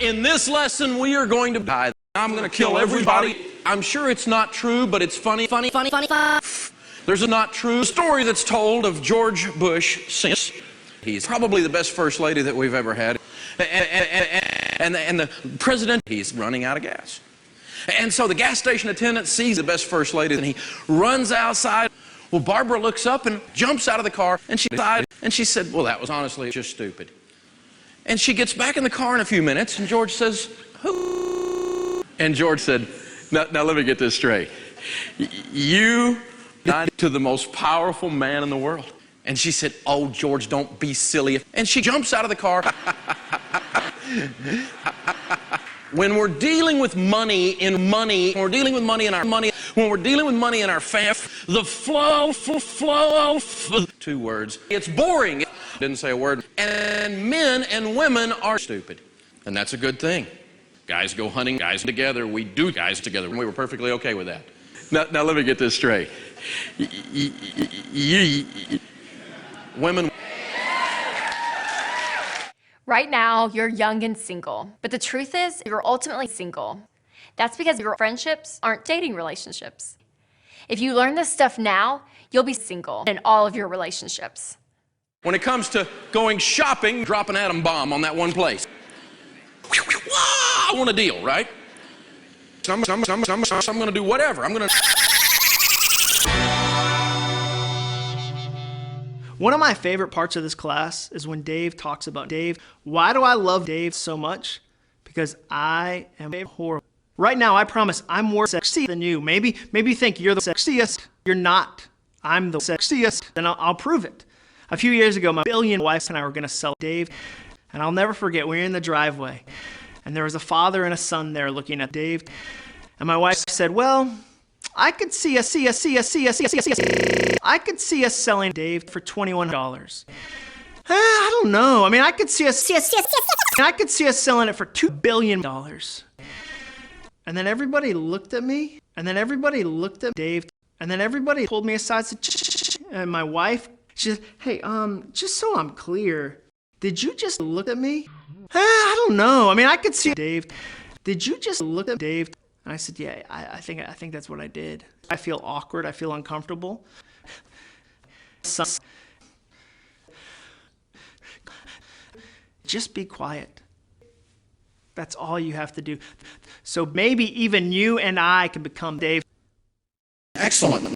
In this lesson, we are going to die. I'm going to kill everybody. I'm sure it's not true, but it's funny. There's a not true story that's told of George Bush since. He's probably the best first lady that we've ever had. And the president, he's running out of gas. And so the gas station attendant sees the best first lady, and he runs outside. Well, Barbara looks up and jumps out of the car, and she said, well, that was honestly just stupid. And she gets back in the car in a few minutes, and George says, who? And George said, now let me get this straight. You died to the most powerful man in the world. And she said, oh, George, don't be silly. And she jumps out of the car. When we're dealing with money, when we're dealing with money in our money, when we're dealing with money in our the flow, 2 words. It's boring. Didn't say a word. And men and women are stupid. And that's a good thing. Guys go hunting, guys together. We do guys together. And we were perfectly okay with that. Now let me get this straight. Women. Right now, you're young and single, but the truth is you're ultimately single. That's because your friendships aren't dating relationships. If you learn this stuff now, you'll be single in all of your relationships. When it comes to going shopping, drop an atom bomb on that one place. I want a deal, right? I'm going to do whatever. One of my favorite parts of this class is when Dave talks about Dave. Why do I love Dave so much? Because I am horrible. Right now, I promise I'm more sexy than you. Maybe you think you're the sexiest. You're not. I'm the sexiest, and I'll prove it. A few years ago, my billion wife and I were going to sell Dave, and I'll never forget, we were in the driveway, and there was a father and a son there looking at Dave, and my wife said, well, I could see us selling Dave for $21. I don't know. I mean, I could see us selling it for $2 billion. And then everybody looked at me, and then everybody looked at Dave, and then everybody pulled me aside and said, and my wife, she said, hey, just so I'm clear, did you just look at me? I don't know. I mean, I could see Dave. Did you just look at Dave? And I said, yeah, I think that's what I did. I feel awkward. I feel uncomfortable. Just be quiet. That's all you have to do. So maybe even you and I can become Dave. Excellent.